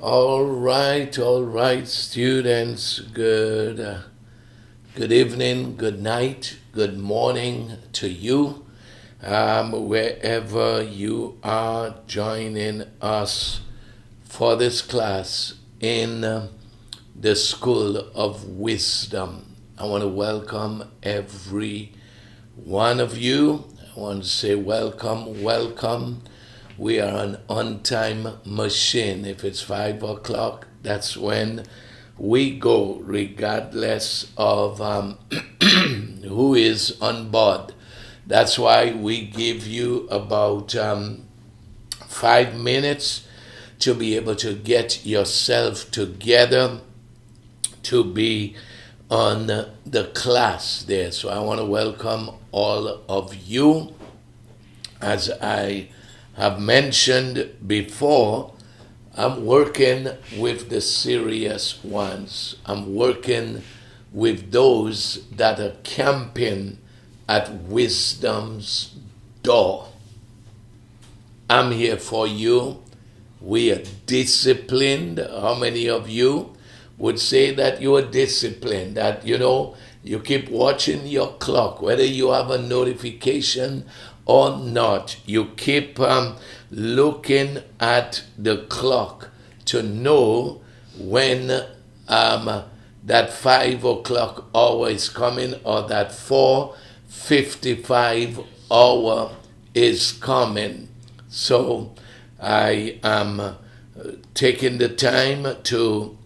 All right, students. Good evening, good night, good morning to you, wherever you are joining us for this class in the School of Wisdom. I want to welcome every one of you. I want to say welcome, welcome. We are an on-time machine. If it's 5 o'clock, that's when we go, regardless of who is on board. That's why we give you about 5 minutes to be able to get yourself together to be on the class there. So I want to welcome all of you. As I have mentioned before, I'm working with the serious ones. I'm working with those that are camping at wisdom's door. I'm here for you. We are disciplined. How many of you would say that you are disciplined? That, you keep watching your clock, whether you have a notification or not. You keep looking at the clock to know when that 5 o'clock hour is coming or that 4:55 hour is coming. So I am taking the time to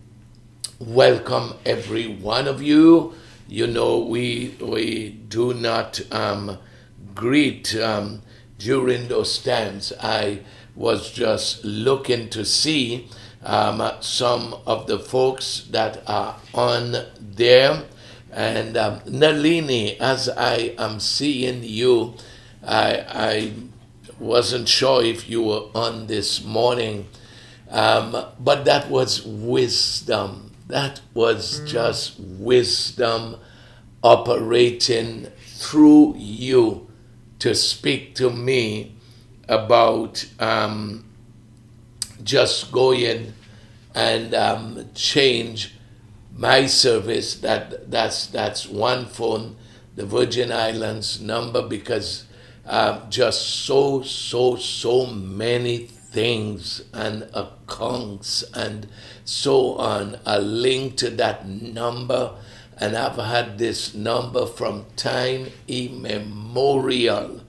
welcome every one of you. We do not greet during those times. I was just looking to see some of the folks that are on there. And Nalini, as I am seeing you, I wasn't sure if you were on this morning, but that was wisdom. That was just wisdom operating through you to speak to me about just going and change my service. That's one phone, the Virgin Islands number, because just so many things and accounts and so on are linked to that number. And I've had this number from time immemorial.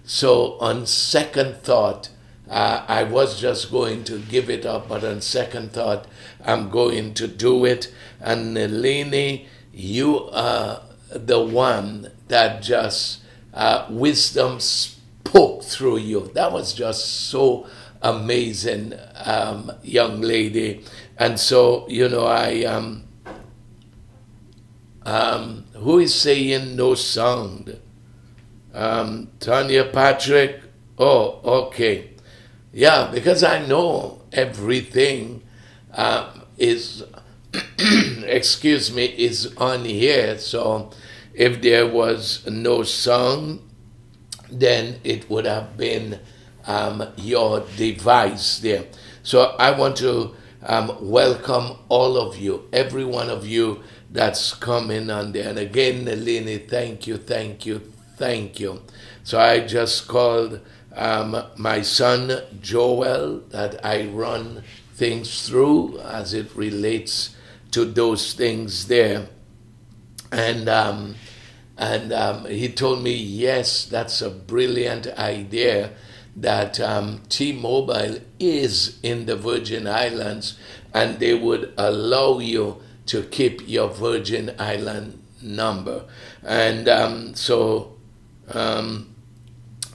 So on second thought, I was just going to give it up, but on second thought, I'm going to do it. And Nalini, you are the one that just wisdom spoke through you. That was just so amazing, young lady. And so, who is saying no sound? Tanya Patrick? Oh, okay. Yeah, because I know everything is, is on here. So if there was no sound, then it would have been your device there. So I want to welcome all of you, every one of you that's coming on there. And again, Nalini, thank you. So I just called my son Joel, that I run things through as it relates to those things there. And he told me, yes, that's a brilliant idea, that T-Mobile is in the Virgin Islands and they would allow you to keep your Virgin Island number. And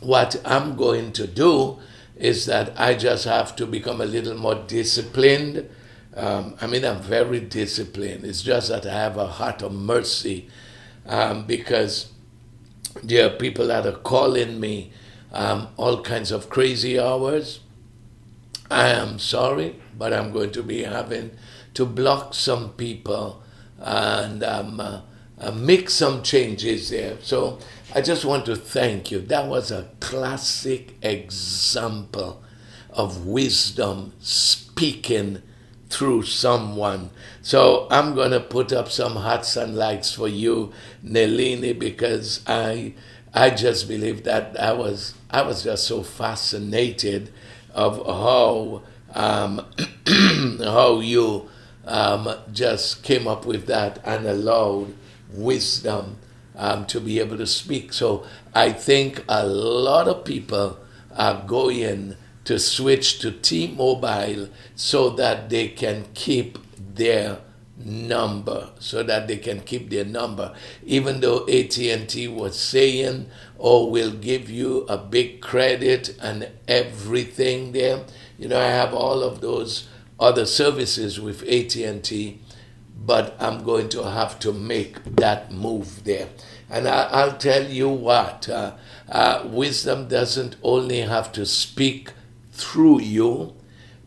what I'm going to do is that I just have to become a little more disciplined. I'm very disciplined. It's just that I have a heart of mercy, because there are people that are calling me all kinds of crazy hours. I am sorry, but I'm going to be having to block some people and make some changes there. So I just want to thank you. That was a classic example of wisdom speaking through someone. So I'm going to put up some hearts and likes for you, Nelini, because I just believe that I was just so fascinated of how how you just came up with that and allowed wisdom to be able to speak. So I think a lot of people are going to switch to T-Mobile so that they can keep their number, even though AT&T was saying, oh, we'll give you a big credit and everything there. You know, I have all of those other services with AT&T, but I'm going to have to make that move there. And I'll tell you what, wisdom doesn't only have to speak through you,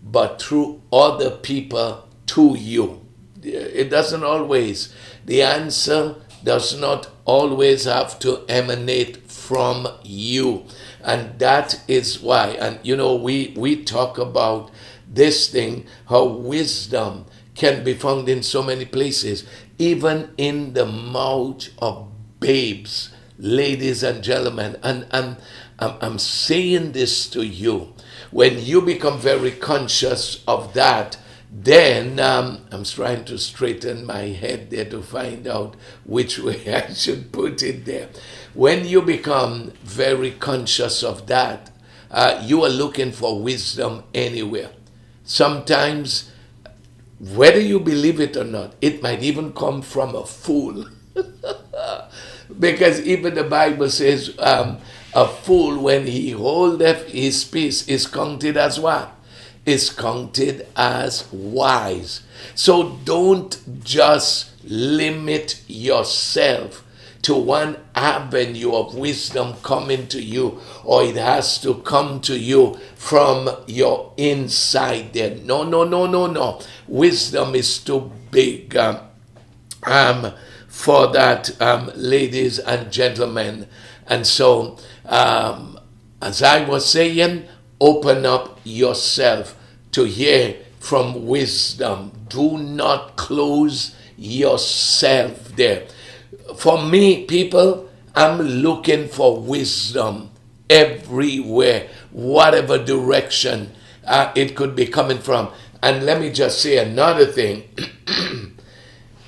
but through other people to you. It doesn't always, the answer does not always have to emanate from you. And that is why, and you know, we talk about this thing, how wisdom can be found in so many places, even in the mouth of babes, ladies and gentlemen. And I'm saying this to you. When you become very conscious of that, then I'm trying to straighten my head there to find out which way I should put it there. When you become very conscious of that, you are looking for wisdom anywhere. Sometimes, whether you believe it or not, it might even come from a fool. Because even the Bible says, a fool, when he holdeth his peace, is counted as what? Is counted as wise. So don't just limit yourself to one avenue of wisdom coming to you, or it has to come to you from your inside there. No. Wisdom is too big for that, ladies and gentlemen. And so, as I was saying, open up yourself to hear from wisdom. Do not close yourself there. For me, people, I'm looking for wisdom everywhere, whatever direction it could be coming from. And let me just say another thing.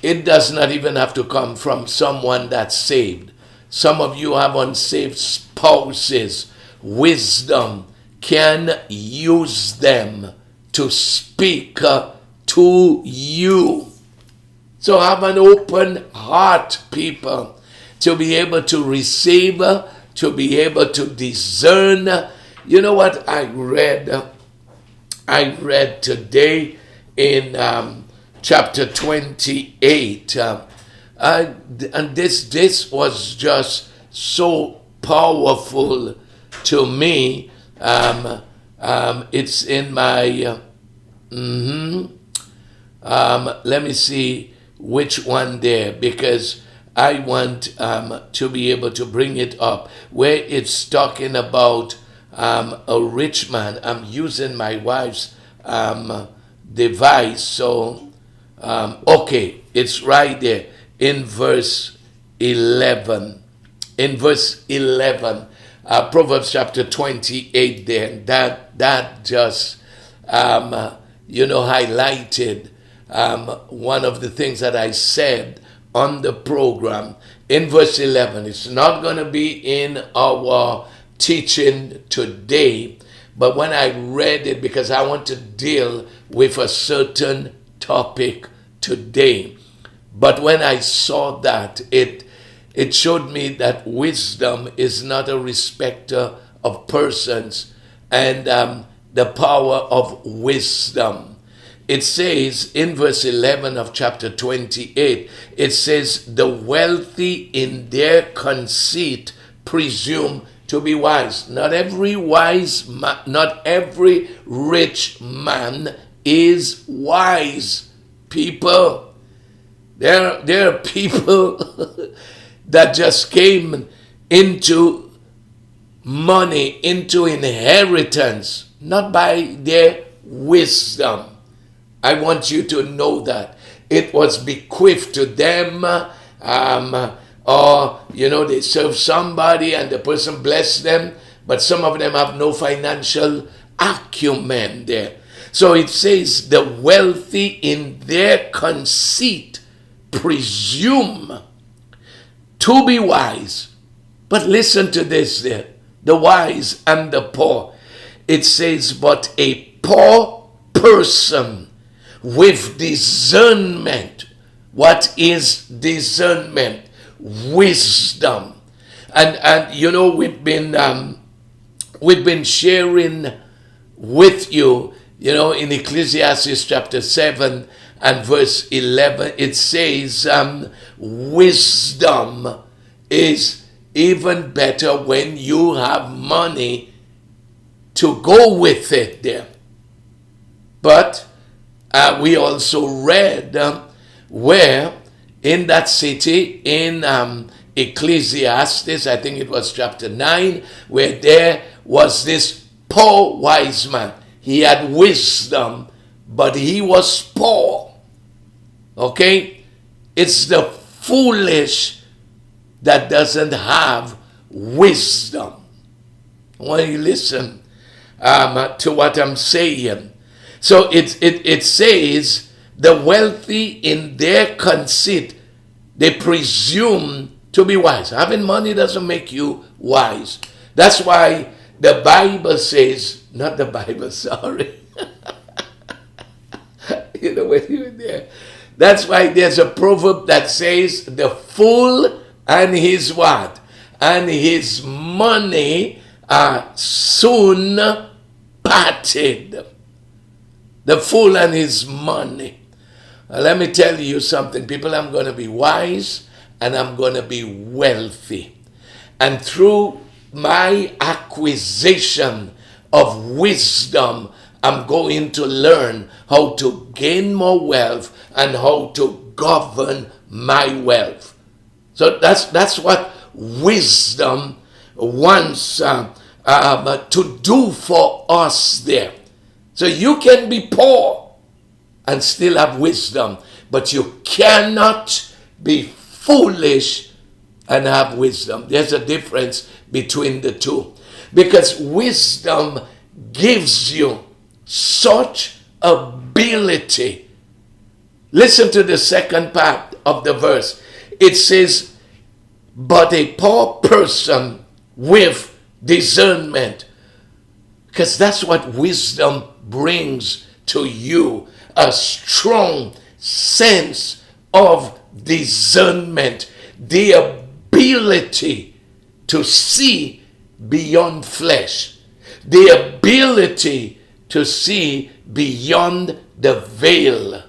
It does not even have to come from someone that's saved. Some of you have unsaved spouses. Wisdom can use them to speak to you. So have an open heart, people, to be able to receive, to be able to discern. You know what I read? I read today in chapter 28. And this was just so powerful to me. It's in my, let me see which one there, because I want to be able to bring it up, where it's talking about a rich man. I'm using my wife's device, so okay, it's right there in verse 11. In verse 11, Proverbs chapter 28 there, that just highlighted one of the things that I said on the program. In verse 11, it's not going to be in our teaching today, but when I read it, because I want to deal with a certain topic today, but when I saw that, it showed me that wisdom is not a respecter of persons, and the power of wisdom. It says in verse 11 of chapter 28, it says, the wealthy in their conceit presume to be wise. Not every rich man is wise, people. There are people that just came into money, into inheritance, not by their wisdom. I want you to know that. It was bequeathed to them, or, they serve somebody and the person blessed them, but some of them have no financial acumen there. So it says, the wealthy in their conceit presume to be wise. But listen to this there, the wise and the poor. It says, but a poor person with discernment. What is discernment? Wisdom. And we've been sharing with you, in Ecclesiastes chapter 7 and verse 11, it says, wisdom is even better when you have money to go with it there. But we also read where in that city, in Ecclesiastes, I think it was chapter 9, where there was this poor wise man. He had wisdom, but he was poor. Okay? It's the foolish that doesn't have wisdom. I want you to listen to what I'm saying. So it says, the wealthy in their conceit, they presume to be wise. Having money doesn't make you wise. That's why the Bible says, not the Bible, sorry. When you're there. That's why there's a proverb that says, the fool and his what? And his money are soon parted. The fool and his money. Let me tell you something, people. I'm going to be wise and I'm going to be wealthy. And through my acquisition of wisdom, I'm going to learn how to gain more wealth and how to govern my wealth. So that's what wisdom wants to do for us there. So you can be poor and still have wisdom, but you cannot be foolish and have wisdom. There's a difference between the two, because wisdom gives you such ability. Listen to the second part of the verse. It says, but a poor person with discernment, because that's what wisdom brings to you, a strong sense of discernment, the ability to see beyond flesh, the ability to see beyond the veil,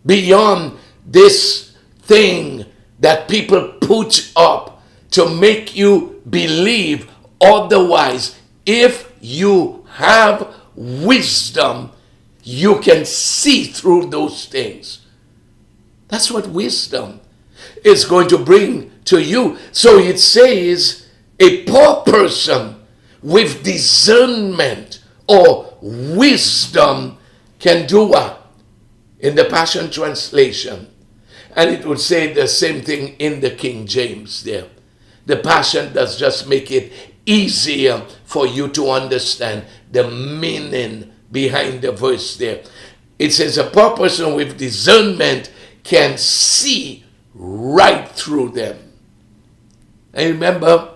beyond this thing that people put up to make you believe otherwise. If you have wisdom, you can see through those things. That's what wisdom is going to bring to you. So it says, a poor person with discernment or wisdom can do what? In the Passion Translation. And it would say the same thing in the King James there. The Passion does just make it easier for you to understand the meaning behind the verse there. It says, a poor person with discernment can see right through them. And remember,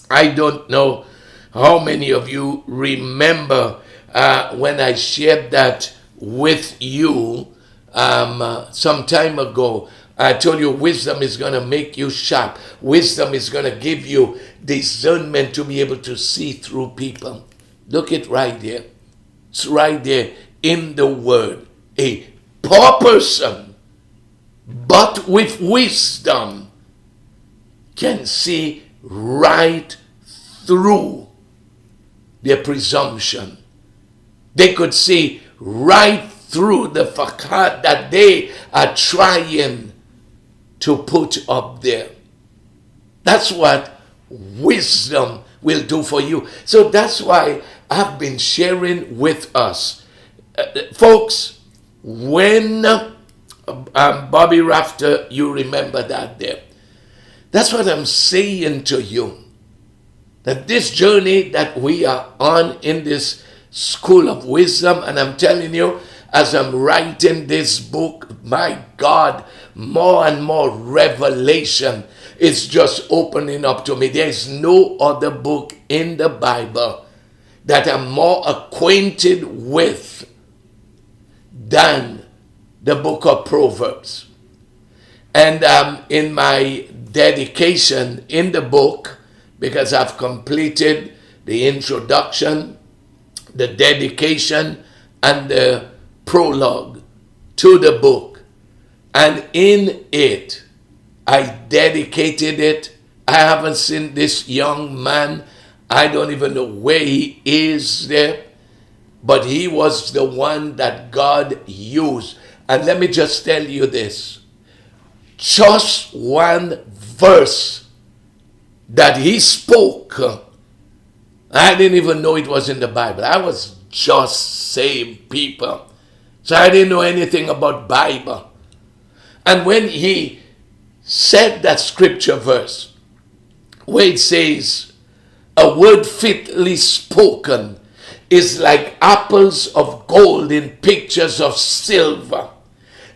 I don't know how many of you remember when I shared that with you some time ago. I told you wisdom is going to make you sharp. Wisdom is going to give you discernment to be able to see through people. Look it right there. It's right there in the word. A poor person, but with wisdom, can see right through their presumption. They could see right through the facade that they are trying to put up there. That's what wisdom will do for you. So that's why I've been sharing with us Folks, when Bobby Rafter, you remember that there. That's what I'm saying to you. That this journey that we are on in this school of wisdom, and I'm telling you, as I'm writing this book, my God, more and more revelation is just opening up to me. There's no other book in the Bible that I'm more acquainted with than the book of Proverbs. And in my dedication in the book, because I've completed the introduction, the dedication, and the prologue to the book. And in it, I dedicated it. I haven't seen this young man. I don't even know where he is there. But he was the one that God used. And let me just tell you this. Just one verse that he spoke, I didn't even know it was in the Bible. I was just saved people. So I didn't know anything about Bible. And when he said that scripture verse, where it says, a word fitly spoken is like apples of gold in pictures of silver.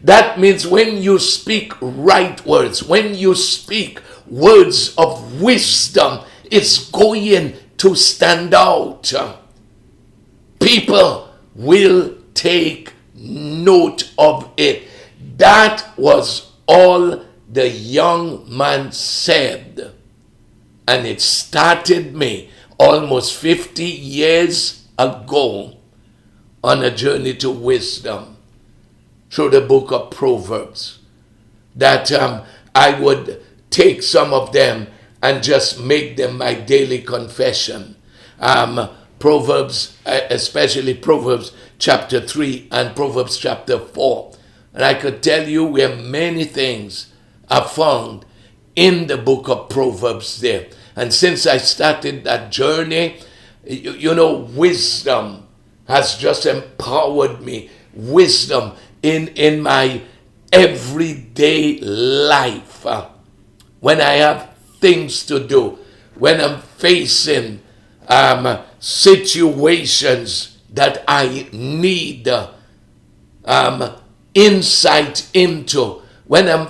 That means when you speak right words, when you speak words of wisdom, it's going to stand out. People will take note of it. That was all the young man said. And it started me almost 50 years ago on a journey to wisdom through the book of Proverbs. That I would take some of them and just make them my daily confession. Proverbs, especially Proverbs chapter 3 and Proverbs chapter 4. And I could tell you where many things are found in the book of Proverbs there. And since I started that journey, you know, wisdom has just empowered me. Wisdom in my everyday life. When I have things to do, when I'm facing situations that I need insight into, when I'm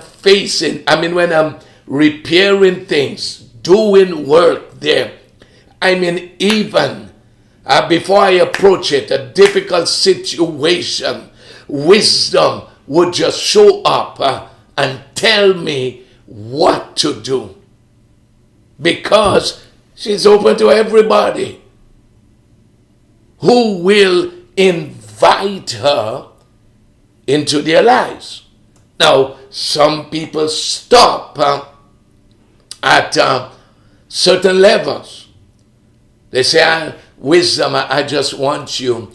when I'm repairing things, doing work there, even before I approach it, a difficult situation, wisdom would just show up and tell me what to do. Because she's open to everybody who will invite her into their lives. Now, some people stop at certain levels. They say, wisdom, I just want you.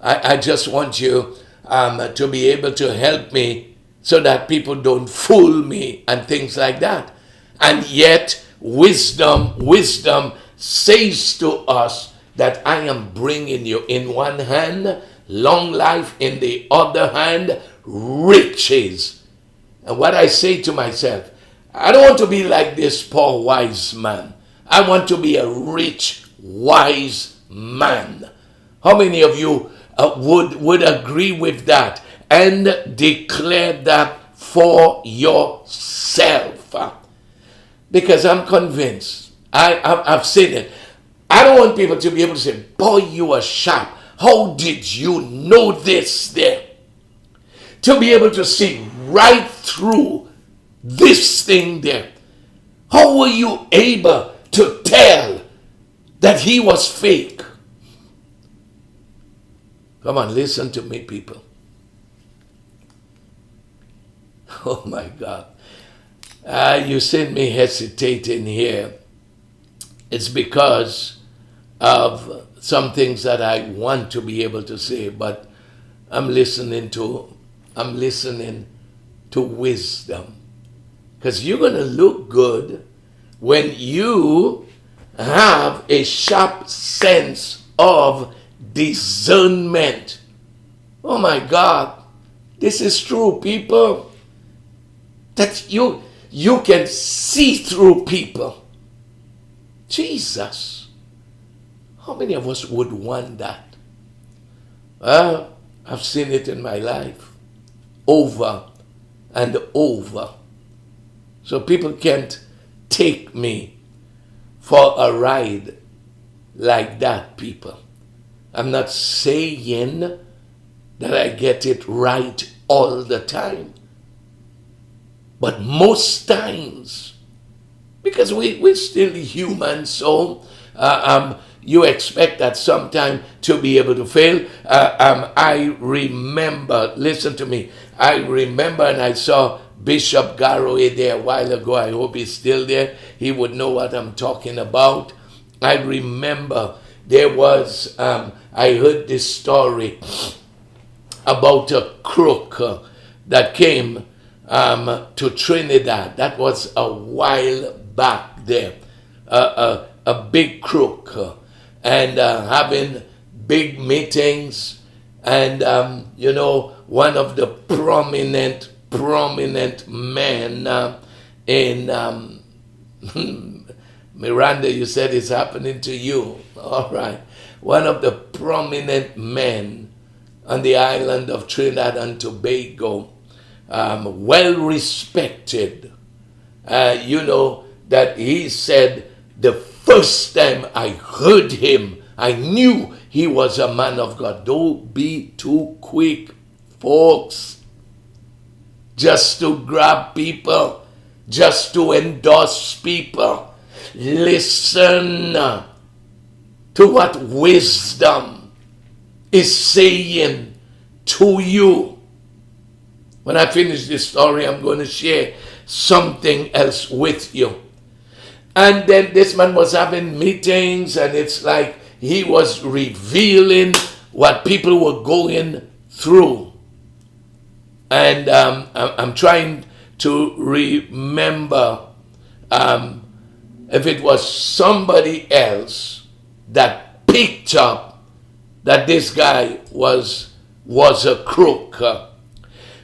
I just want you to be able to help me so that people don't fool me and things like that. And yet, wisdom says to us that I am bringing you in one hand long life, in the other hand riches. And what I say to myself, I don't want to be like this poor wise man. I want to be a rich, wise man. How many of you would agree with that and declare that for yourself? Because I'm convinced. I've seen it. I don't want people to be able to say, boy, you are sharp. How did you know this there? To be able to see right through this thing there. How were you able to tell that he was fake? Come on, listen to me, people. Oh my God. You seen me hesitating here. It's because of some things that I want to be able to say, but I'm listening to wisdom. Because you're going to look good when you have a sharp sense of discernment. Oh my God, this is true, people. That you can see through people. Jesus. How many of us would want that? Well, I've seen it in my life over and over. So people can't take me for a ride like that, people. I'm not saying that I get it right all the time. But most times, because we're still human, so you expect that sometime to be able to fail. I remember, listen to me, I remember, and I saw Bishop Garraway there a while ago. I hope he's still there. He would know what I'm talking about. I remember there was, I heard this story about a crook that came to Trinidad. That was a while back there. A big crook and having big meetings. And, one of the prominent men in Miranda, you said it's happening to you. All right. One of the prominent men on the island of Trinidad and Tobago, well respected, that he said the first time I heard him, I knew he was a man of God. Don't be too quick, folks, just to grab people, just to endorse people. Listen to what wisdom is saying to you. When I finish this story, I'm going to share something else with you. And then this man was having meetings, and it's like he was revealing what people were going through. And I'm trying to remember if it was somebody else that picked up that this guy was a crook.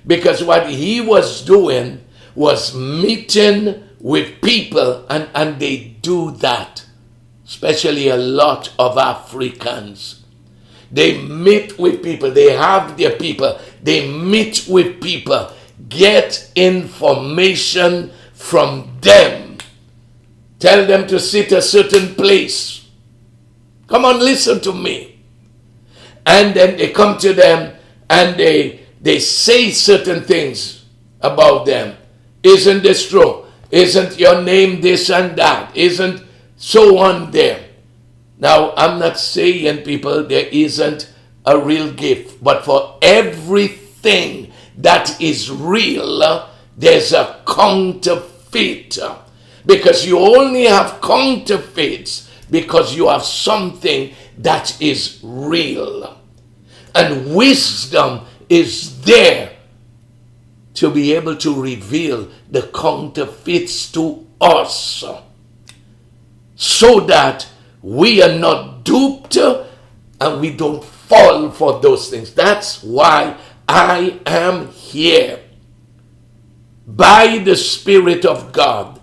Because what he was doing was meeting with people, and they do that, especially a lot of Africans. They meet with people, they have their people, they meet with people, get information from them, tell them to sit a certain place. Come on, listen to me. And then they come to them and they say certain things about them. Isn't this true? Isn't your name this and that? Isn't so on there? Now, I'm not saying, people, there isn't a real gift. But for everything that is real, there's a counterfeit. Because you only have counterfeits because you have something that is real. And wisdom is there to be able to reveal the counterfeits to us, so that we are not duped and we don't fall for those things. That's why I am here by the Spirit of God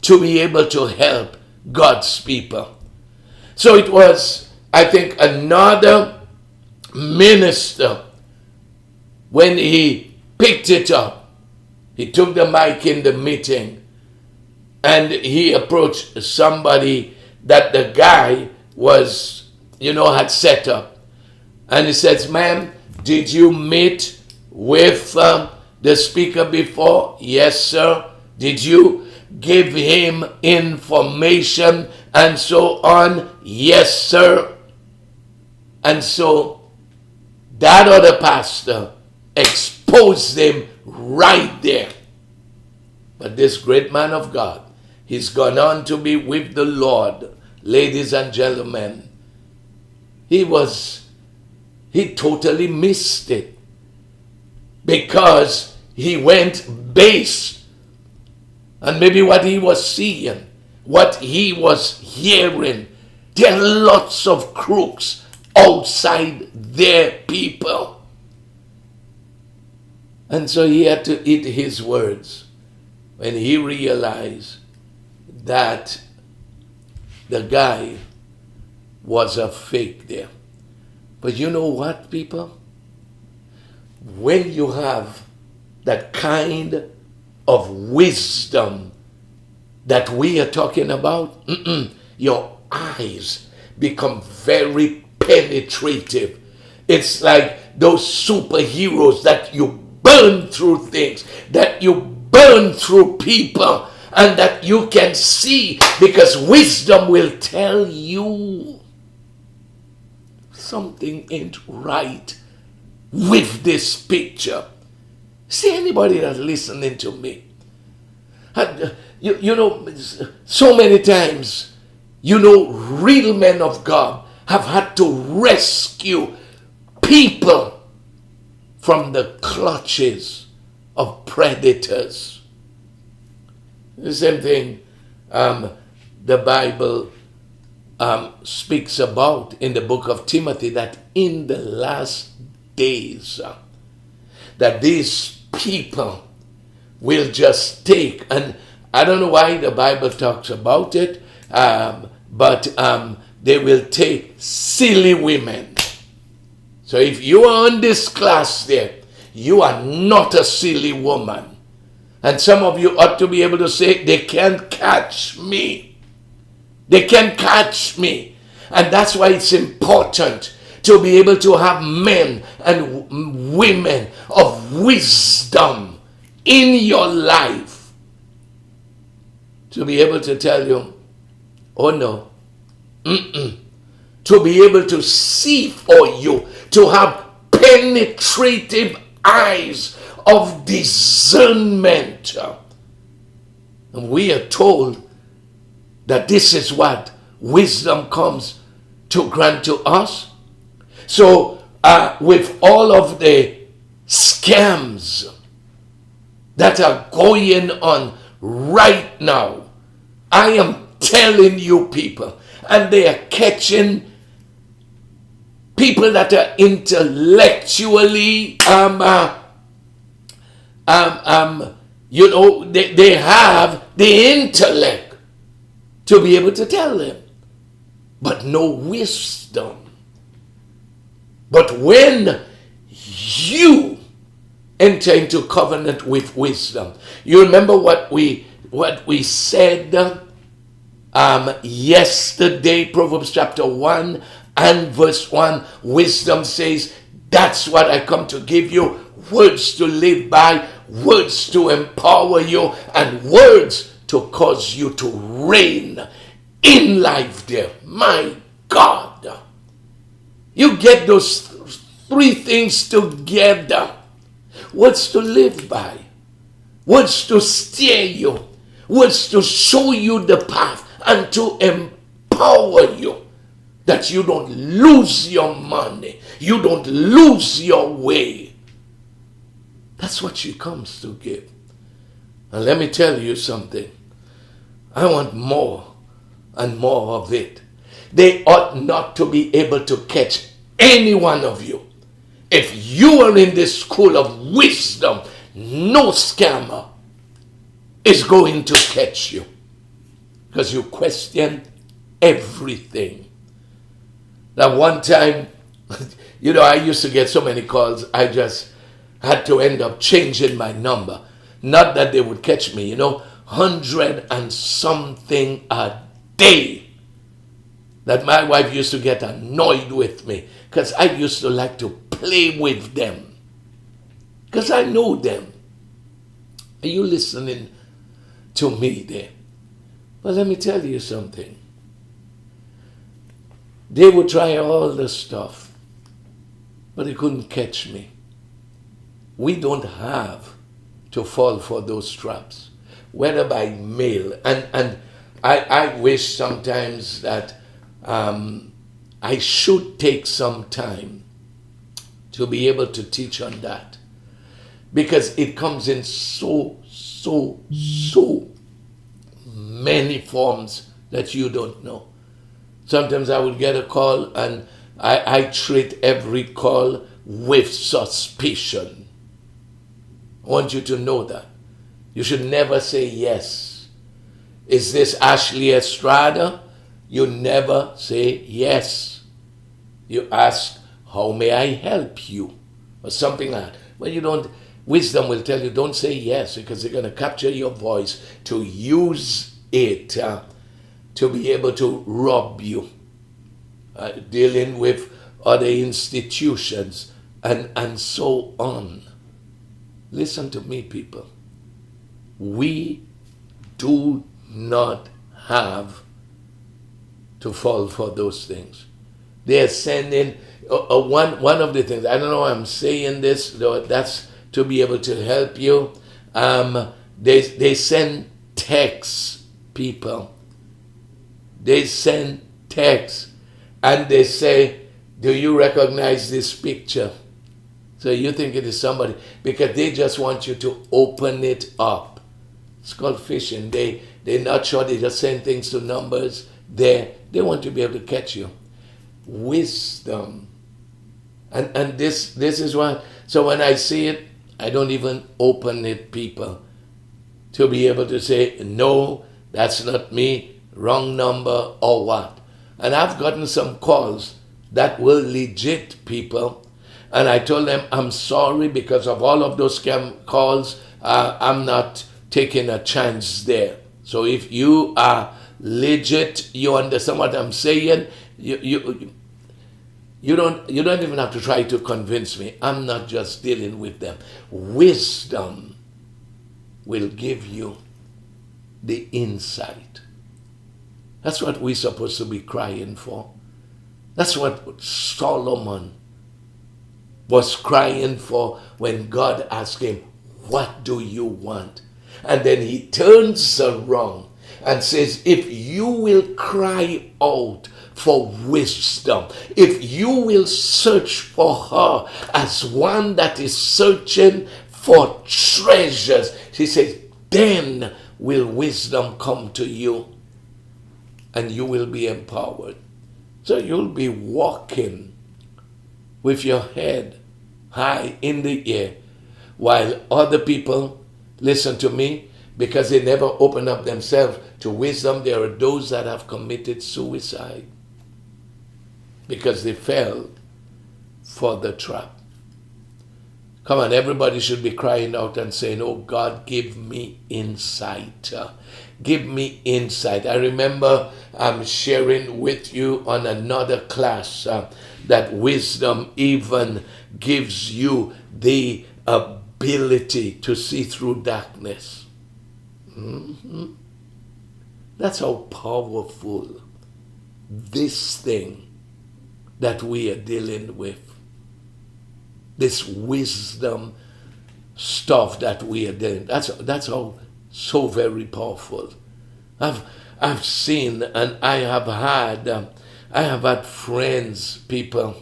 to be able to help God's people. So it was, I think, another minister, when he picked it up, he took the mic in the meeting and he approached somebody that the guy was, had set up. And he says, ma'am, did you meet with the speaker before? Yes, sir. Did you give him information and so on? Yes, sir. And so that other pastor exposed him right there. But this great man of God, he's gone on to be with the Lord. Ladies and gentlemen, he totally missed it, because he went base. And maybe what he was seeing, what he was hearing, there are lots of crooks outside their people. And so he had to eat his words when he realized that the guy was a fake there. But you know what, people? When you have that kind of wisdom that we are talking about, your eyes become very penetrative. It's like those superheroes that you burn through things, that you burn through people, and that you can see, because wisdom will tell you something ain't right with this picture. See, anybody that's listening to me, you know, so many times, you know, real men of God have had to rescue people from the clutches of predators. The same thing the Bible speaks about in the book of Timothy, that in the last days, that these people will just take, and I don't know why the Bible talks about it, but they will take silly women. So if you are on this class there, you are not a silly woman. And some of you ought to be able to say, they can't catch me. They can't catch me. And that's why it's important to be able to have men and women of wisdom in your life to be able to tell you, oh no, to be able to see for you, to have penetrative eyes of discernment. And we are told that this is what wisdom comes to grant to us. So with all of the scams that are going on right now, I am telling you people, and they are catching people that are intellectually, you know, they have the intellect to be able to tell them, but no wisdom. But when you enter into covenant with wisdom, you remember what we said yesterday, Proverbs chapter 1 and verse 1. Wisdom says, that's what I come to give you, words to live by, words to empower you, and words to cause you to reign in life there. My God. You get those three things together. Words to live by, words to steer you, words to show you the path, and to empower you, that you don't lose your money, you don't lose your way. That's what she comes to give. And let me tell you something. I want more and more of it. They ought not to be able to catch any one of you. If you are in this school of wisdom, no scammer is going to catch you, because you question everything. Now, one time, you know, I used to get so many calls, I just had to end up changing my number. Not that they would catch me, you know, 100 and something a day. That my wife used to get annoyed with me, because I used to like to play with them, because I know them. Are you listening to me there? Well, let me tell you something. They would try all the stuff, but they couldn't catch me. We don't have to fall for those traps, whether by mail. And I wish sometimes that I should take some time to be able to teach on that, because it comes in so many forms that you don't know. Sometimes I would get a call, and I treat every call with suspicion. I want you to know that. You should never say yes. Is this Ashley Estrada? You never say yes. You ask, how may I help you? Or something like that. Well, you don't, wisdom will tell you, don't say yes, because they're going to capture your voice to use it to be able to rob you. Dealing with other institutions and so on. Listen to me, people. We do not have to fall for those things. They're sending, one of the things, I don't know why I'm saying this, though that's to be able to help you. They send texts, people. They send texts and they say, do you recognize this picture? So you think it is somebody, because they just want you to open it up. It's called phishing. They're not sure, they just send things to numbers. They want to be able to catch you. Wisdom. And this is why, so when I see it, I don't even open it, people, to be able to say, no, that's not me, wrong number, or what. And I've gotten some calls that were legit, people, and I told them, I'm sorry, because of all of those scam calls, I'm not taking a chance there. So if you are legit, you understand what I'm saying, you don't even have to try to convince me. I'm not just dealing with them. Wisdom will give you the insight. That's what we're supposed to be crying for. That's what Solomon was crying for when God asked him, what do you want? And then he turns around and says, if you will cry out for wisdom, if you will search for her as one that is searching for treasures, he says, then will wisdom come to you and you will be empowered. So you'll be walking with your head high in the air while other people, listen to me, because they never open up themselves to wisdom, there are those that have committed suicide because they fell for the trap. Come on, everybody should be crying out and saying, oh God, give me insight. Give me insight. I remember sharing with you on another class that wisdom even gives you the ability to see through darkness. Mm-hmm. That's how powerful this thing that we are dealing with, this wisdom stuff that we are dealing, that's how so very powerful. I've seen and I have had friends, people.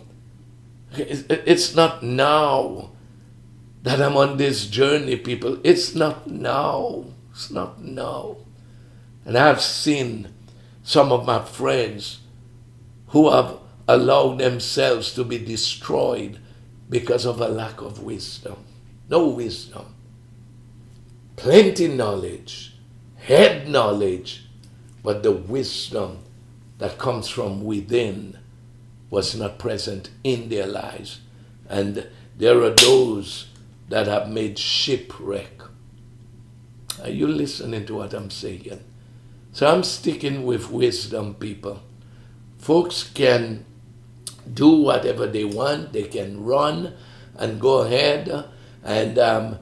It's not now that I'm on this journey, people. It's not now. It's not now. And I've seen some of my friends who have allowed themselves to be destroyed because of a lack of wisdom. No wisdom. Plenty knowledge, head knowledge, but the wisdom that comes from within was not present in their lives. And there are those that have made shipwreck. Are you listening to what I'm saying? So I'm sticking with wisdom, people. Folks can do whatever they want. They can run and go ahead and,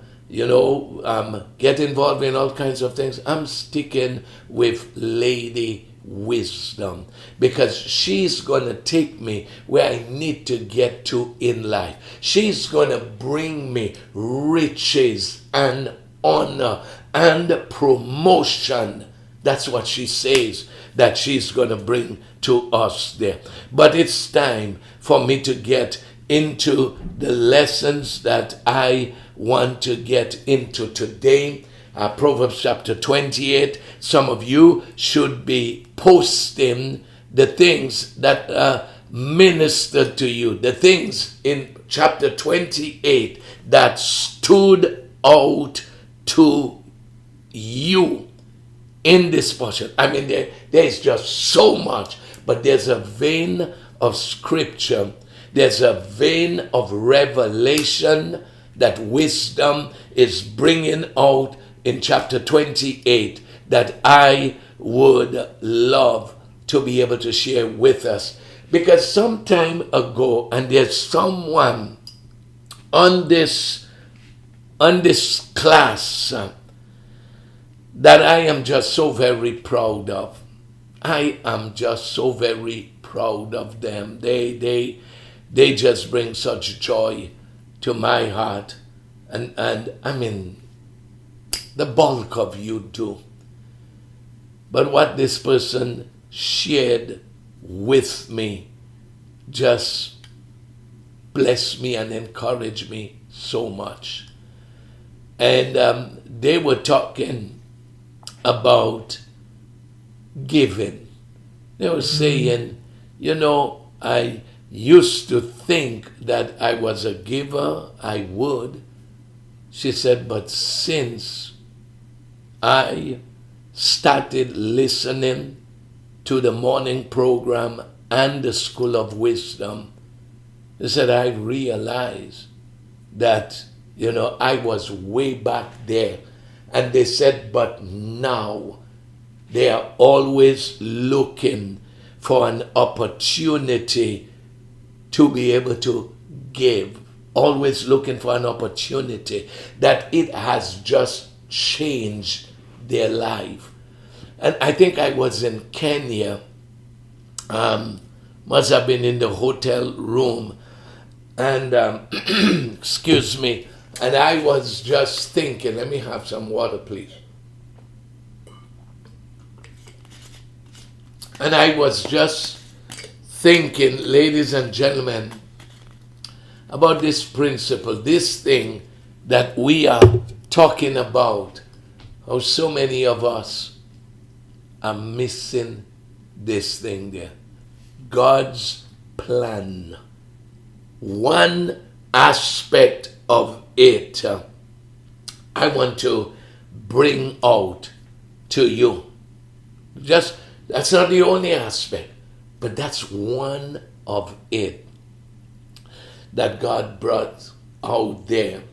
get involved in all kinds of things. I'm sticking with Lady Wisdom because she's going to take me where I need to get to in life. She's going to bring me riches and honor and promotion. That's what she says that she's going to bring to us there. But it's time for me to get into the lessons that I want to get into today. Proverbs chapter 28. Some of you should be posting the things that ministered to you, the things in chapter 28 that stood out to you in this portion. I mean, there's just so much, but there's a vein of scripture, there's a vein of revelation that wisdom is bringing out in chapter 28 that I would love to be able to share with us. Because some time ago, and there's someone on this class that I am just so very proud of. I am just so very proud of them. They just bring such joy to my heart. And I mean, the bulk of you do. But what this person shared with me just blessed me and encouraged me so much. And they were talking about giving. They were saying, I used to think that I was a giver, I would. She said, but since I started listening to the morning program and the School of Wisdom, they said, I realized that, I was way back there. And they said, but now they are always looking for an opportunity to be able to give. Always looking for an opportunity, that it has just changed their life. And I think I was in Kenya, must have been in the hotel room, and excuse me, and I was just thinking, let me have some water, please. And I was just thinking, ladies and gentlemen, about this principle, this thing that we are talking about, how so many of us are missing this thing there. God's plan. One aspect of it I want to bring out to you. That's not the only aspect, but that's one of it that God brought out there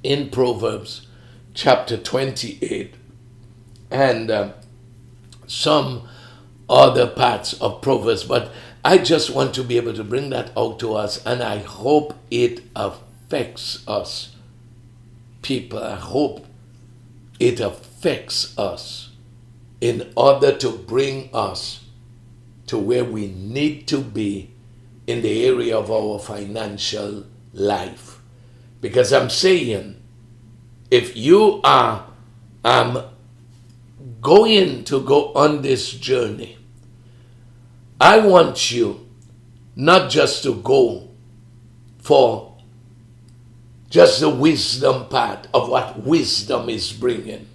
in Proverbs chapter 28 and some other parts of Proverbs. But I just want to be able to bring that out to us, and I hope it affects us, people. I hope it affects us in order to bring us to where we need to be in the area of our financial life. Because I'm saying, if you are going to go on this journey, I want you not just to go for just the wisdom part of what wisdom is bringing,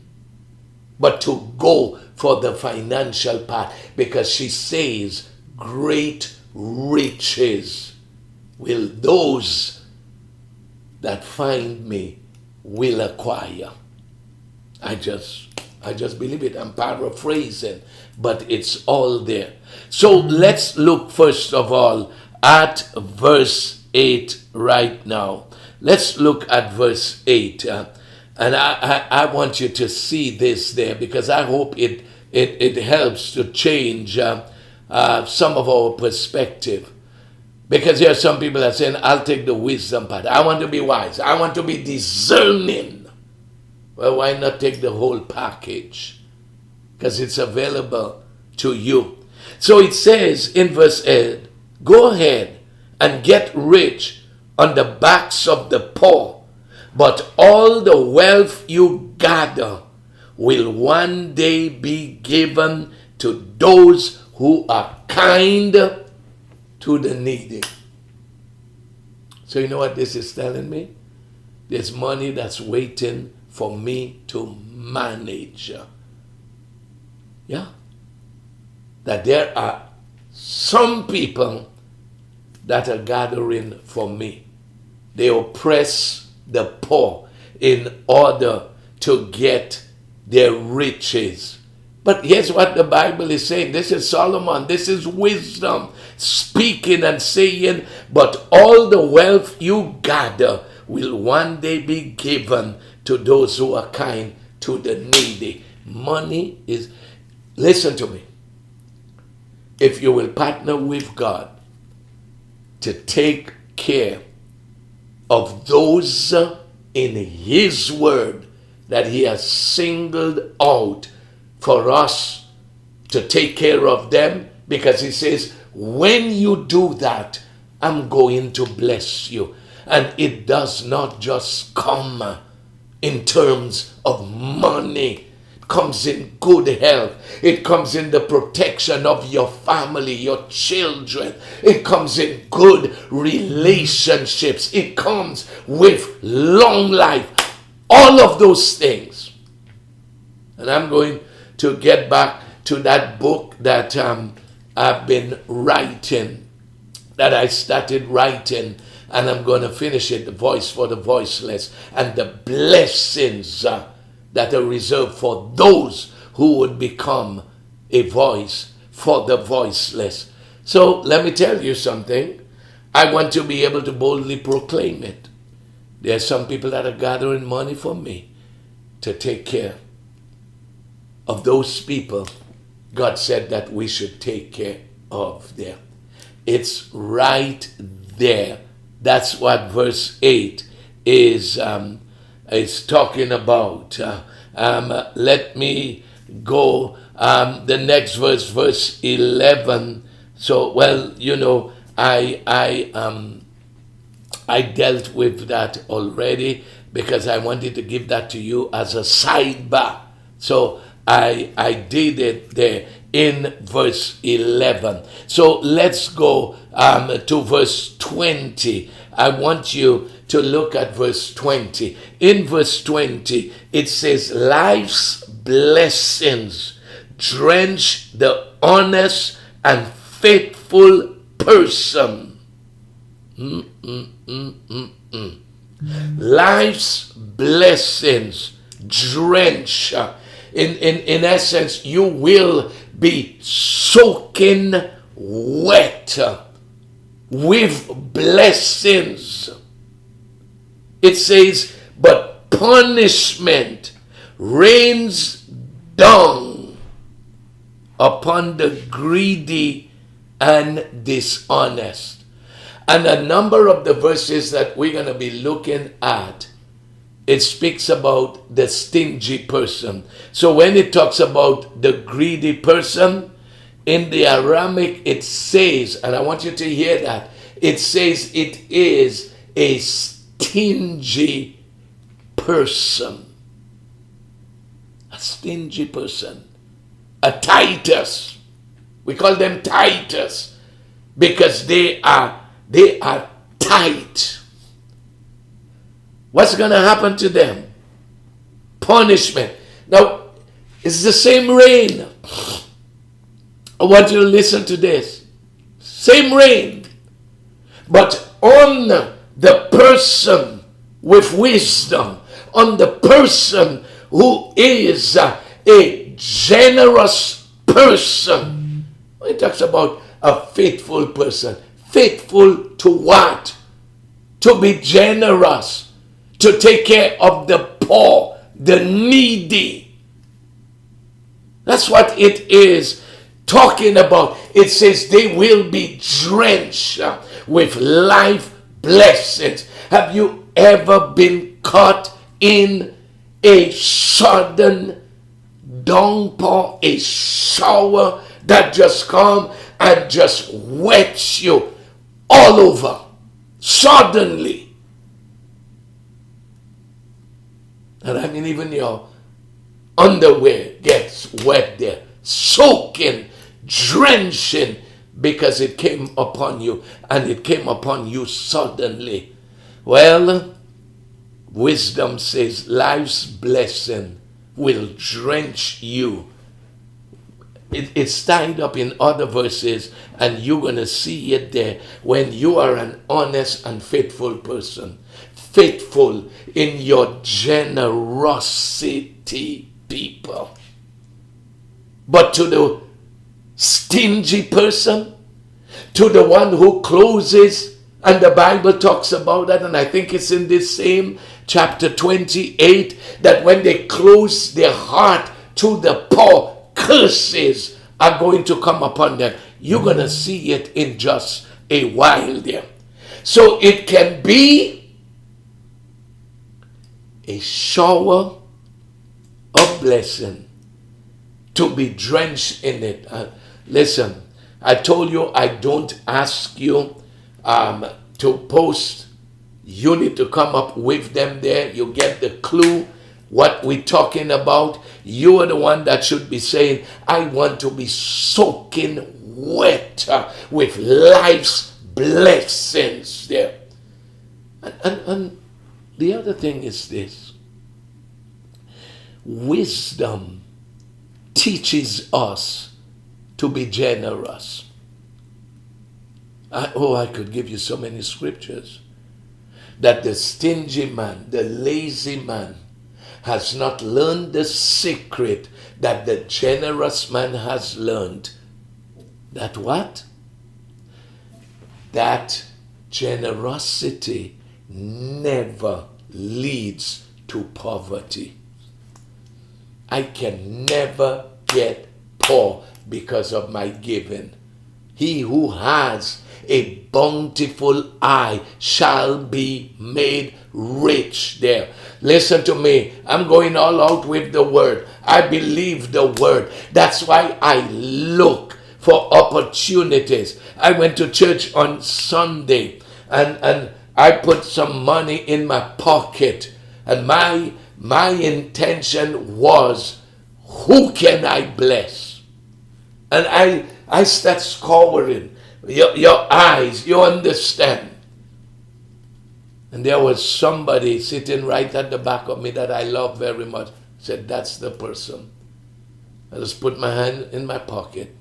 but to go for the financial part, because she says, great riches will those that find me will acquire. I just believe it. I'm paraphrasing, but it's all there. So let's look first of all at verse 8 right now. Let's look at verse 8. And I want you to see this there, because I hope it helps to change some of our perspective. Because there are some people that are saying, I'll take the wisdom part. I want to be wise. I want to be discerning. Well, why not take the whole package? Because it's available to you. So it says in verse 8, go ahead and get rich on the backs of the poor, but all the wealth you gather will one day be given to those who are kind to the needy. So you know what this is telling me? There's money that's waiting for me to manage. Yeah? That there are some people that are gathering for me. They oppress the poor. in order to get their riches. But here's what the Bible is saying. This is Solomon. This is wisdom speaking and saying, but all the wealth you gather will one day be given to those who are kind to the needy. Money is, listen to me. If you will partner with God to take care of those in His Word that He has singled out for us to take care of them, because He says, when you do that, I'm going to bless you. And it does not just come in terms of money. It comes in good health. It comes in the protection of your family, your children. It comes in good relationships. It comes with long life. All of those things. And I'm going to get back to that book that I've been writing, that I started writing, and I'm going to finish it, The Voice for the Voiceless, and the blessings that are reserved for those who would become a voice for the voiceless. So let me tell you something. I want to be able to boldly proclaim it. There are some people that are gathering money for me to take care of those people God said that we should take care of them. It's right there. That's what verse 8 is talking about. Let me go. The next verse, verse 11. So, well, you know, I dealt with that already because I wanted to give that to you as a sidebar. So I did it there in verse 11. So let's go to verse 20. I want you to look at verse 20. In verse 20, it says, life's blessings drench the honest and faithful person. Life's blessings drench. In essence, you will be soaking wet with blessings. It says, but punishment rains down upon the greedy and dishonest. And a number of the verses that we're going to be looking at, it speaks about the stingy person. So when it talks about the greedy person, in the Aramaic it says, and I want you to hear that, it says it is a stingy person. A stingy person. A Titus. We call them Titus because they are tight. What's going to happen to them? Punishment. Now, it's the same rain. I want you to listen to this. Same rain. But on the person with wisdom, on the person who is a generous person. It talks about a faithful person. Faithful to what? To be generous. To take care of the poor, the needy. That's what it is talking about. It says they will be drenched with life blessings. Have you ever been caught in a sudden downpour, a shower that just come and just wets you all over suddenly? And I mean, even your underwear gets wet there, soaking, drenching, because it came upon you, and it came upon you suddenly. Well, wisdom says life's blessing will drench you It's tied up in other verses, and you're going to see it there when you are an honest and faithful person. Faithful in your generosity, people. But to the stingy person, to the one who closes, and the Bible talks about that, and I think it's in this same chapter 28, that when they close their heart to the poor, curses are going to come upon them. You're going to see it in just a while there. So it can be a shower of blessing to be drenched in it. Listen, I told you I don't ask you to post. You need to come up with them there. You get the clue what we're talking about. You are the one that should be saying, I want to be soaking wet with life's blessings there. And the other thing is this. Wisdom teaches us to be generous. I could give you so many scriptures that the stingy man, the lazy man, has not learned the secret that the generous man has learned. That what? That generosity never leads to poverty. I can never get poor because of my giving. He who has a bountiful eye shall be made rich there. Listen to me. I'm going all out with the word. I believe the word. That's why I look for opportunities. I went to church on Sunday and I put some money in my pocket. And my intention was, who can I bless? And I start scouring. Your eyes, you understand. And there was somebody sitting right at the back of me that I love very much. Said, that's the person. I just put my hand in my pocket,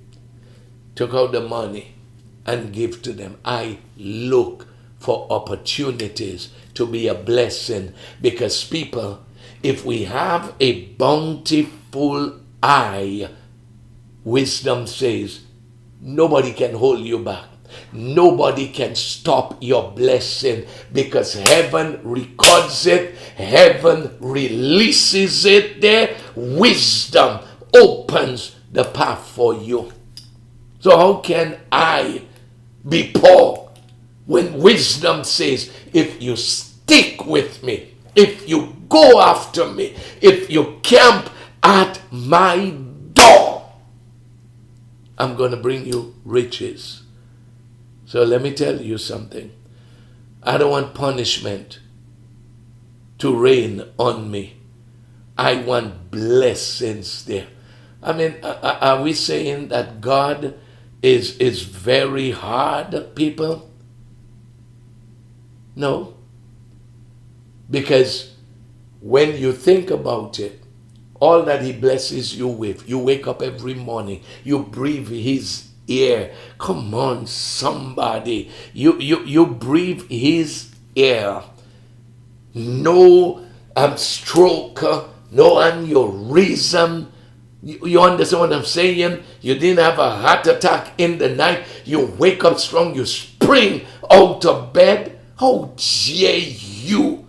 took out the money, and give to them. I look for opportunities to be a blessing, because people, if we have a bountiful eye, wisdom says, nobody can hold you back. Nobody can stop your blessing, because heaven records it. Heaven releases it there. Wisdom opens the path for you. So how can I be poor when wisdom says, if you stick with me, if you go after me, if you camp at my door, I'm going to bring you riches. So let me tell you something. I don't want punishment to rain on me. I want blessings there. I mean, are we saying that God is very hard, people? No. Because when you think about it, all that he blesses you with, you wake up every morning, you breathe his air. Come on, somebody. You breathe his air. No stroke, no aneurysm. You understand what I'm saying? You didn't have a heart attack in the night. You wake up strong. You spring out of bed. How dare you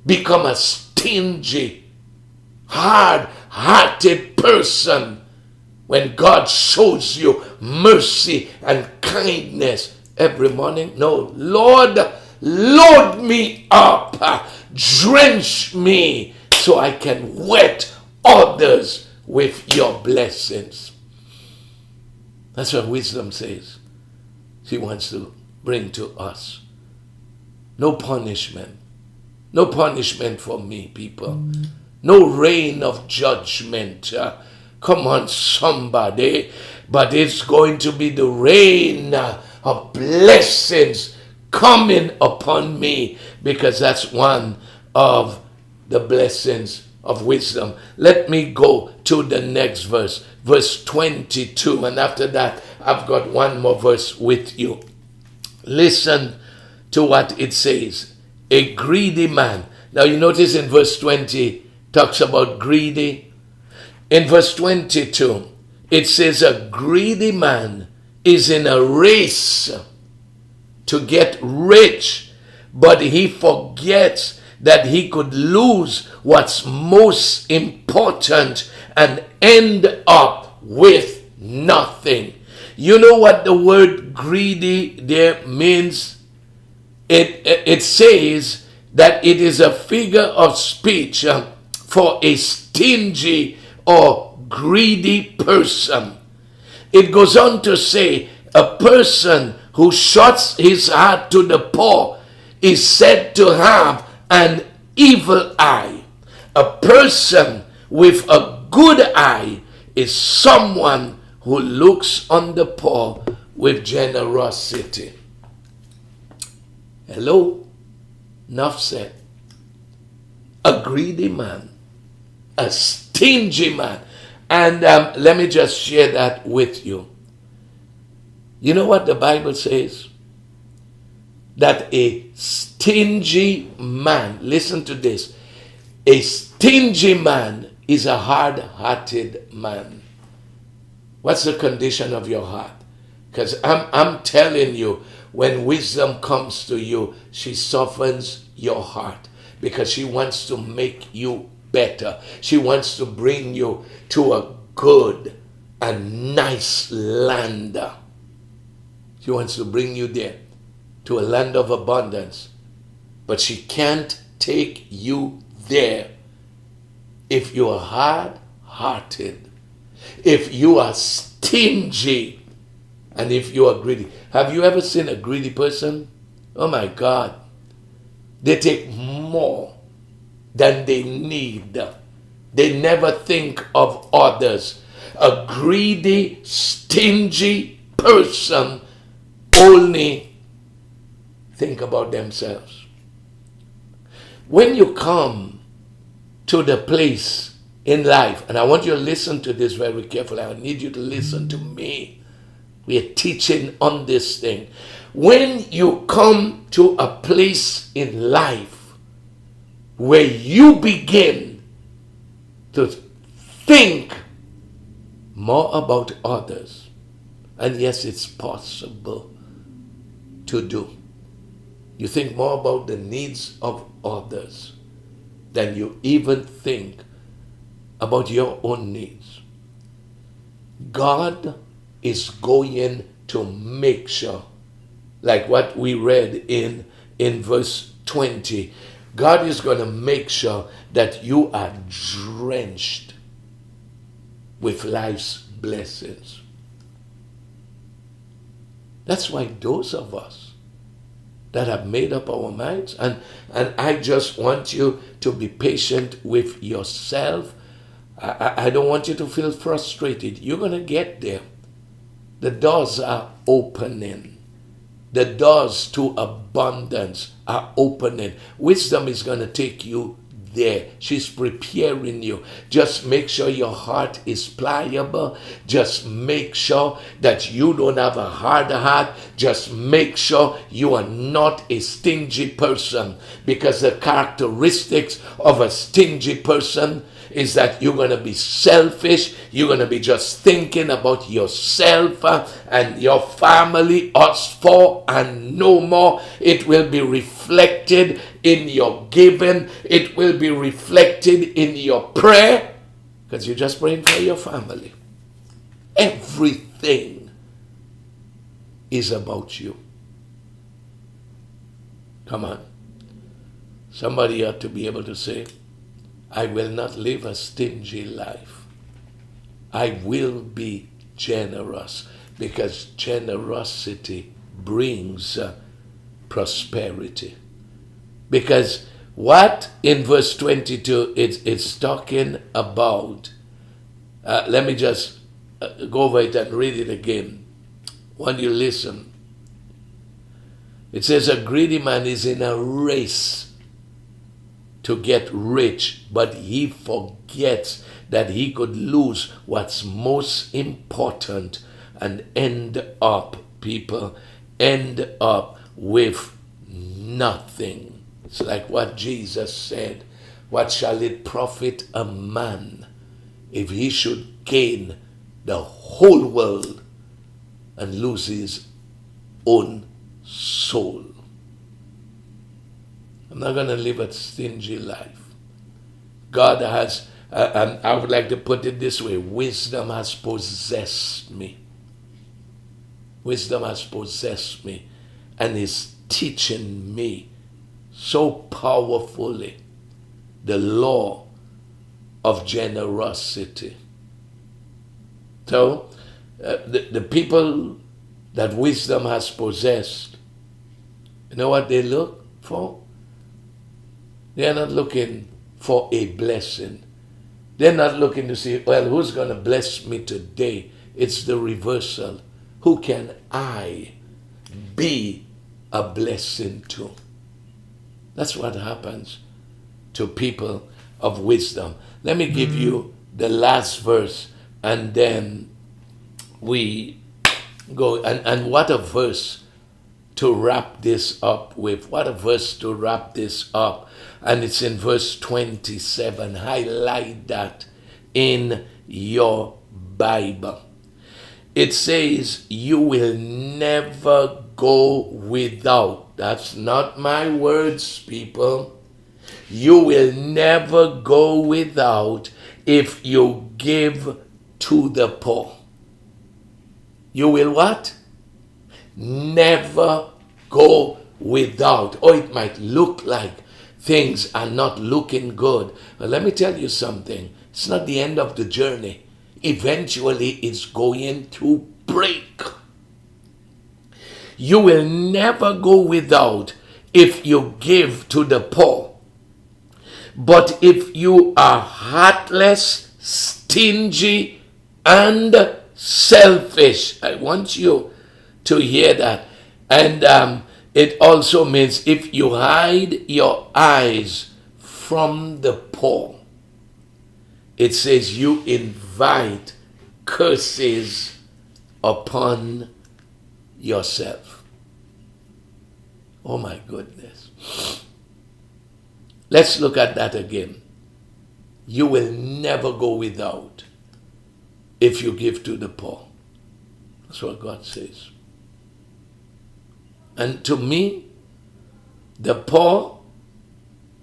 become a stingy, hard-hearted person when God shows you mercy and kindness every morning? No, Lord, load me up, drench me so I can wet others with your blessings. That's what wisdom says she wants to bring to us. No punishment. No punishment for me, people. No rain of judgment. Come on, somebody. But it's going to be the rain of blessings coming upon me, because that's one of the blessings of wisdom. Let me go to the next verse, verse 22. And after that, I've got one more verse with you. Listen to what it says. A greedy man. Now you notice in verse 20, talks about greedy. In verse 22, it says a greedy man is in a race to get rich, but he forgets that he could lose what's most important and end up with nothing. You know what the word greedy there means? It says that it is a figure of speech for a stingy or greedy person. It goes on to say a person who shuts his heart to the poor is said to have an evil eye. A person with a good eye is someone who looks on the poor with generosity. Hello? Enough said. A greedy man, a stingy man. And let me just share that with you. You know what the Bible says? That a stingy man, listen to this, a stingy man is a hard-hearted man. What's the condition of your heart? Because I'm telling you, when wisdom comes to you, she softens your heart because she wants to make you better. She wants to bring you to a good and nice land. She wants to bring you there to a land of abundance. But she can't take you there if you are hard-hearted, if you are stingy, and if you are greedy. Have you ever seen a greedy person? Oh my God. They take more than they need. They never think of others. A greedy, stingy person only think about themselves. When you come to the place in life, and I want you to listen to this very carefully. I need you to listen to me. We are teaching on this thing. When you come to a place in life where you begin to think more about others, and yes, it's possible to do. You think more about the needs of others than you even think about your own needs. God is going to make sure, like what we read in verse 20, God is going to make sure that you are drenched with life's blessings. That's why those of us that have made up our minds, and I just want you to be patient with yourself. I don't want you to feel frustrated. You're going to get there. The doors are opening. The doors to abundance are opening. Wisdom is going to take you there. She's preparing you. Just make sure your heart is pliable. Just make sure that you don't have a hard heart. Just make sure you are not a stingy person, because the characteristics of a stingy person is that you're going to be selfish. You're going to be just thinking about yourself and your family, us four and no more. It will be reflected in your giving. It will be reflected in your prayer, because you're just praying for your family. Everything is about you. Come on. Somebody ought to be able to say, I will not live a stingy life. I will be generous, because generosity brings prosperity. Because what in verse 22 it's talking about, let me just go over it and read it again. When you listen, it says a greedy man is in a race to get rich, but he forgets that he could lose what's most important and end up with nothing. It's like what Jesus said, what shall it profit a man if he should gain the whole world and lose his own soul? I'm not going to live a stingy life. God has, I would like to put it this way, wisdom has possessed me. Wisdom has possessed me and is teaching me so powerfully the law of generosity. So, the people that wisdom has possessed, you know what they look for? They are not looking for a blessing. They're not looking to see, well, who's going to bless me today? It's the reversal. Who can I be a blessing to? That's what happens to people of wisdom. Let me give you the last verse, and then we go. And what a verse to wrap this up with. What a verse to wrap this up. And it's in verse 27. Highlight that in your Bible. It says, you will never go without. That's not my words, people. You will never go without if you give to the poor. You will what? Never go without. Or it might look like things are not looking good. But let me tell you something. It's not the end of the journey. Eventually it's going to break. You will never go without if you give to the poor. But if you are heartless, stingy, and selfish, I want you to hear that. And it also means if you hide your eyes from the poor. It says you invite curses upon yourself. Oh my goodness. Let's look at that again. You will never go without if you give to the poor. That's what God says. And to me, the poor,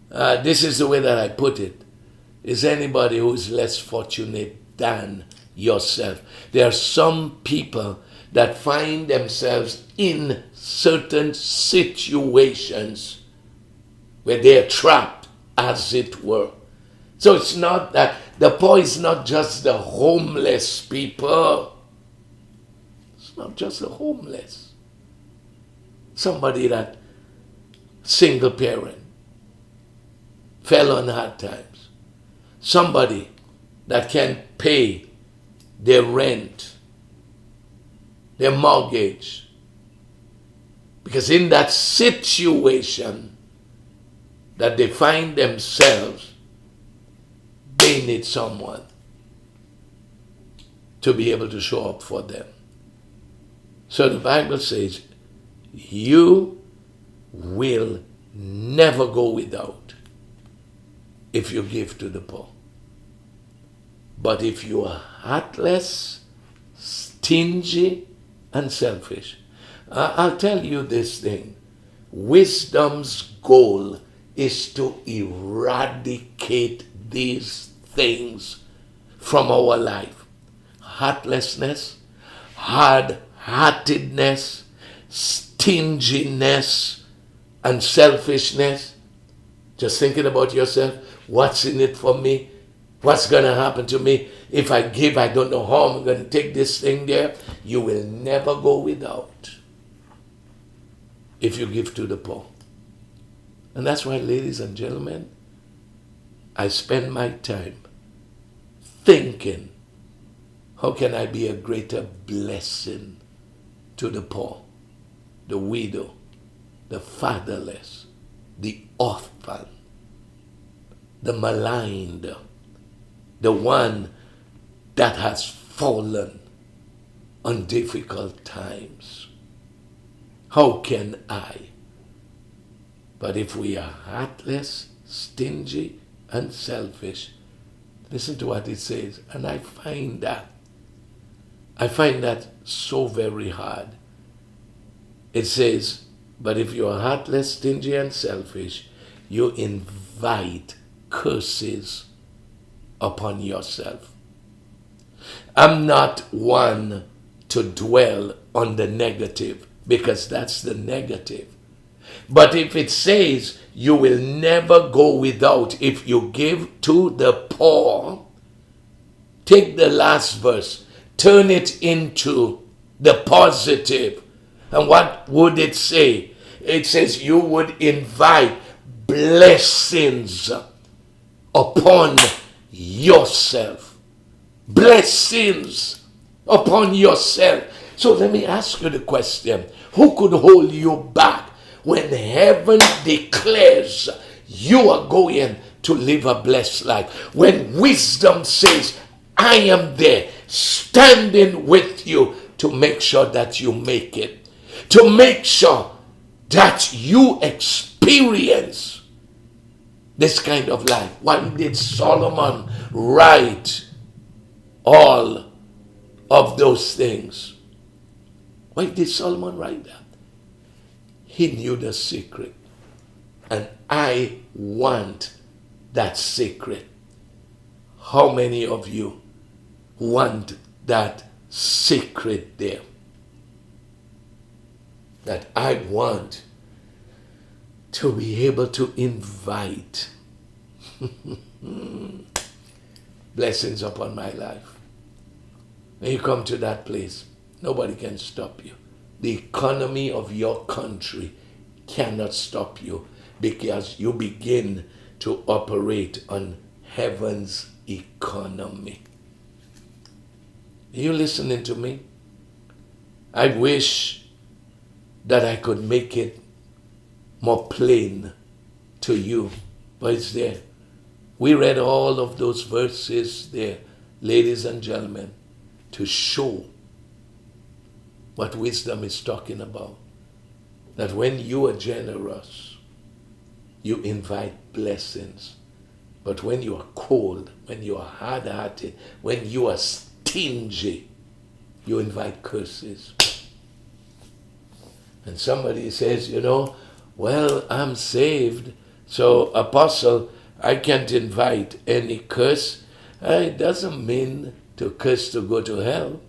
this is the way that I put it, is anybody who is less fortunate than yourself. There are some people that find themselves in certain situations where they are trapped, as it were. So it's not that the poor is not just the homeless people. It's not just the homeless. Somebody that single parent, fell on hard times. Somebody that can pay their rent, their mortgage. Because in that situation that they find themselves, they need someone to be able to show up for them. So the Bible says, you will never go without if you give to the poor. But if you are heartless, stingy, and selfish, I'll tell you this thing. Wisdom's goal is to eradicate these things from our life. Heartlessness, hard-heartedness, stinginess, and selfishness. Just thinking about yourself. What's in it for me? What's going to happen to me? If I give, I don't know how I'm going to take this thing there. You will never go without if you give to the poor. And that's why, ladies and gentlemen, I spend my time thinking, how can I be a greater blessing to the poor, the widow, the fatherless, the orphan, the maligned, the one that has fallen on difficult times. How can I? But if we are heartless, stingy, and selfish, listen to what it says, and I find that so very hard. It says, but if you are heartless, stingy, and selfish, you invite curses upon yourself. I'm not one to dwell on the negative, because that's the negative. But if it says you will never go without if you give to the poor, take the last verse, turn it into the positive. And what would it say? It says you would invite blessings upon yourself. Blessings upon yourself. So let me ask you the question. Who could hold you back when heaven declares you are going to live a blessed life? When wisdom says, I am there standing with you to make sure that you make it, to make sure that you experience this kind of life. Why did Solomon write all of those things? Why did Solomon write that? He knew the secret. And I want that secret. How many of you want that secret there? That I want to be able to invite blessings upon my life. When you come to that place, nobody can stop you. The economy of your country cannot stop you, because you begin to operate on heaven's economy. Are you listening to me? I wish that I could make it more plain to you, but it's there. We read all of those verses there, ladies and gentlemen, to show what wisdom is talking about. That when you are generous, you invite blessings. But when you are cold, when you are hard-hearted, when you are stingy, you invite curses. And somebody says, well, I'm saved, so apostle, I can't invite any curse. It doesn't mean to curse to go to hell.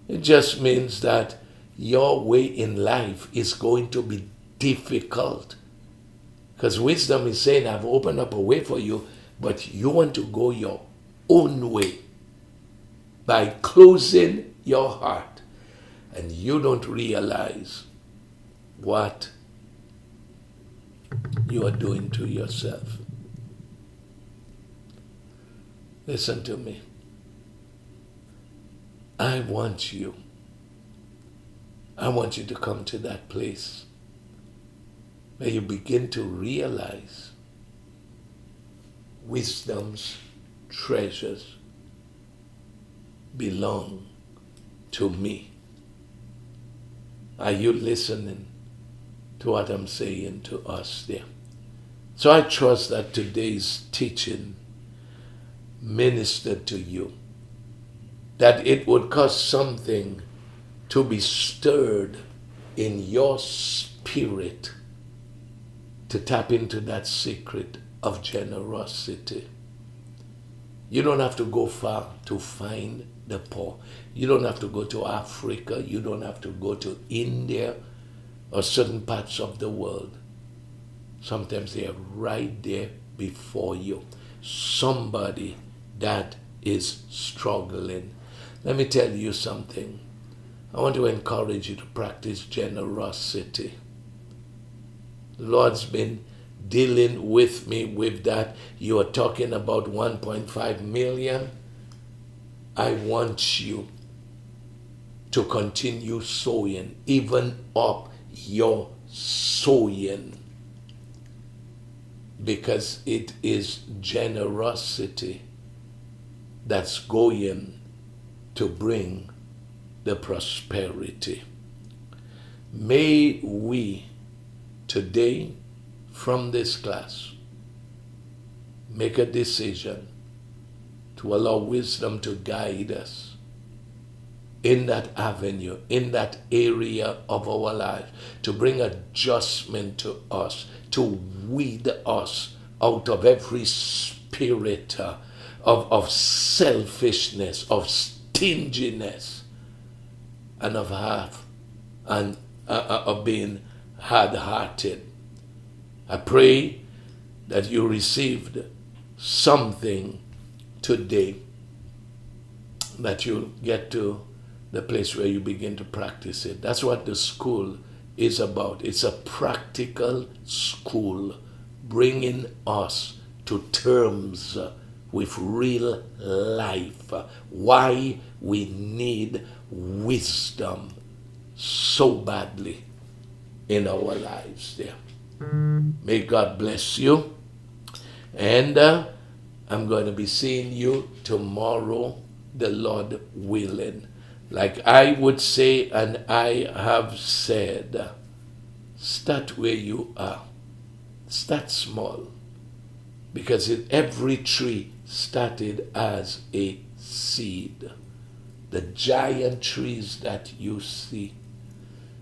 It just means that your way in life is going to be difficult. Because wisdom is saying, I've opened up a way for you, but you want to go your own way by closing your heart. And you don't realize what you are doing to yourself. Listen to me. I want you to come to that place where you begin to realize wisdom's treasures belong to me. Are you listening to what I'm saying to us there? So I trust that today's teaching ministered to you, that it would cause something to be stirred in your spirit to tap into that secret of generosity. You don't have to go far to find the poor. You don't have to go to Africa. You don't have to go to India or certain parts of the world. Sometimes they are right there before you. Somebody that is struggling. Let me tell you something. I want to encourage you to practice generosity. The Lord's been dealing with me with that. You are talking about 1.5 million. I want you to continue sowing, even up your sowing. because it is generosity that's going to bring the prosperity. May we today from this class make a decision to allow wisdom to guide us in that avenue, in that area of our life, to bring adjustment to us, to weed us out of every spirit of selfishness, of stinginess, and of half and of being hard-hearted. I pray that you received something today, that you get to the place where you begin to practice it. That's what the school is about. It's a practical school, bringing us to terms with real life. Why we need wisdom so badly in our lives there. May God bless you. And I'm going to be seeing you tomorrow, the Lord willing. Like I would say, and I have said, start where you are. Start small. Because every tree started as a seed. The giant trees that you see,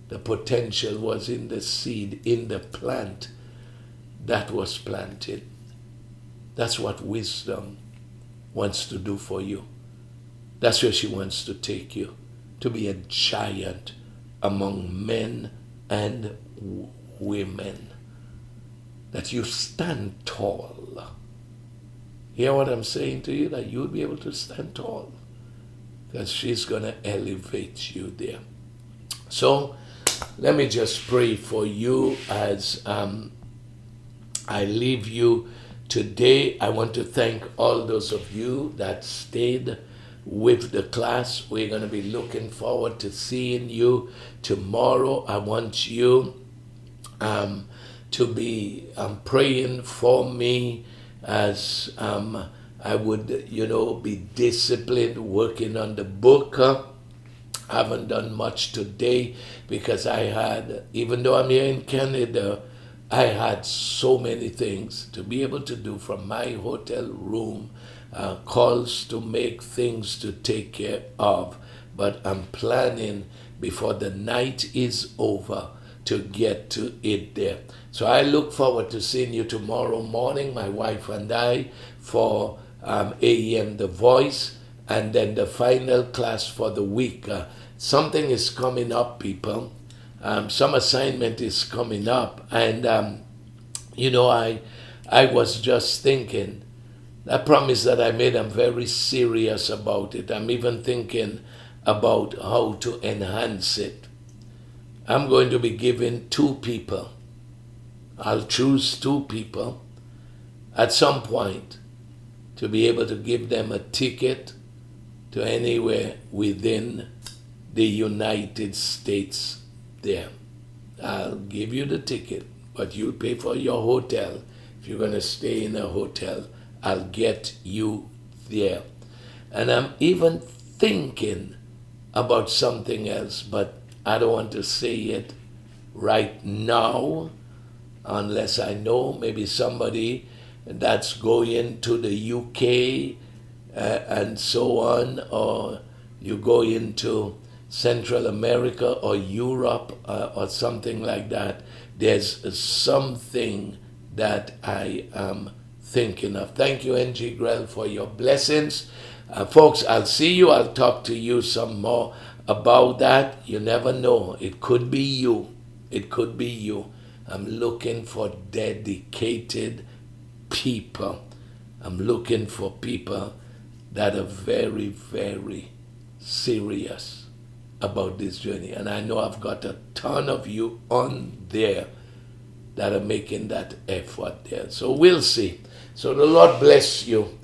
the potential was in the seed, in the plant that was planted. That's what wisdom wants to do for you. That's where she wants to take you, to be a giant among men and women. That you stand tall. Hear what I'm saying to you? That you'll be able to stand tall. Because she's going to elevate you there. So, let me just pray for you as I leave you today. I want to thank all those of you that stayed with the class. We're going to be looking forward to seeing you tomorrow. I want you to be praying for me as I would, be disciplined, working on the book. I haven't done much today because I had, even though I'm here in Canada, I had so many things to be able to do from my hotel room, calls to make, things to take care of. But I'm planning before the night is over to get to it there. So I look forward to seeing you tomorrow morning, my wife and I, for AEM The Voice, and then the final class for the week. Something is coming up, people. Some assignment is coming up, and I was just thinking, that promise that I made, I'm very serious about it. I'm even thinking about how to enhance it. I'm going to be giving 2 people. I'll choose 2 people at some point to be able to give them a ticket to anywhere within the United States there. I'll give you the ticket, but you'll pay for your hotel. If you're going to stay in a hotel, I'll get you there. And I'm even thinking about something else, but I don't want to say it right now unless I know maybe somebody that's going to the UK and so on, or you go into Central America or Europe or something like that. There's something that I am thinking of. Thank you, N.G. Grell, for your blessings. Folks, I'll see you. I'll talk to you some more about that. You never know. It could be you. It could be you. I'm looking for dedicated people. I'm looking for people that are very, very serious about this journey. And I know I've got a ton of you on there that are making that effort there. So we'll see. So the Lord bless you.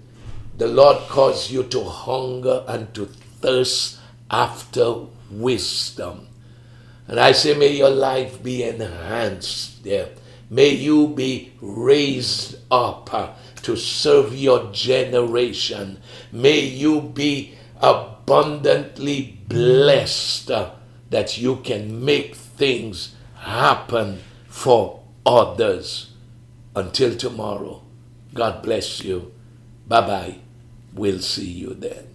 The Lord cause you to hunger and to thirst after wisdom. And I say, may your life be enhanced there. May you be raised up to serve your generation. May you be abundantly blessed that you can make things happen for others. Until tomorrow, God bless you. Bye bye. We'll see you then.